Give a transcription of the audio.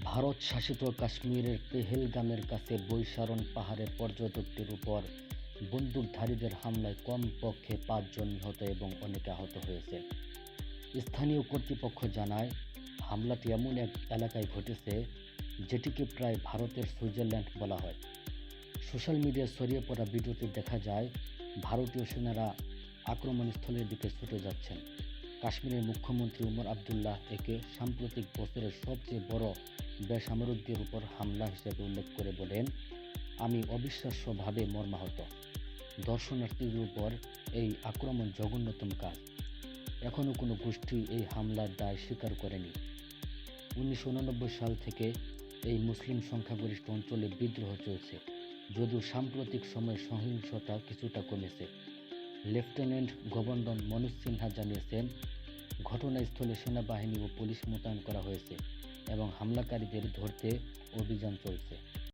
ভারত শাসিত কাশ্মীরের পেহেলগামের কাছে বৈশারণ পাহাড়ে পর্যটকটির উপর বন্দুকধারীদের হামলায় কমপক্ষে 5 জন নিহত এবং অনেকে আহত হয়েছে। স্থানীয় কর্তৃপক্ষ জানায়, হামলাটি এমন এক এলাকায় ঘটেছে যেটিকে প্রায় ভারতের সুইজারল্যান্ড বলা হয়। সোশ্যাল মিডিয়ায় ছড়িয়ে পড়া ভিডিওতে দেখা যায় ভারতীয় সেনারা আক্রমণস্থলের দিকে ছুটে যাচ্ছেন। কাশ্মীরের মুখ্যমন্ত্রী ওমর আবদুল্লাহ একে সাম্প্রতিক বছরের সবচেয়ে বড় বেসামরিকদের উপর হামলা হিসেবে উল্লেখ করে বলেন, আমি অবিশ্বাস্যভাবে মর্মাহত। দর্শনার্থীদের উপর এই আক্রমণ জঘন্যতম কাজ। এখনও কোনো গোষ্ঠী এই হামলার দায় স্বীকার করেনি। 1989 সাল থেকে এই মুসলিম সংখ্যাগরিষ্ঠ অঞ্চলে বিদ্রোহ চলছে, যদিও সাম্প্রতিক সময়ে সহিংসতা কিছুটা কমেছে। লেফটেন্যান্ট গভর্নর মনোজ সিনহা জানিয়েছেন, ঘটনাস্থলে সেনাবাহিনী ও পুলিশ মোতায়েন করা হয়েছে এবং হামলাকারীদের ধরতে অভিযান চলছে।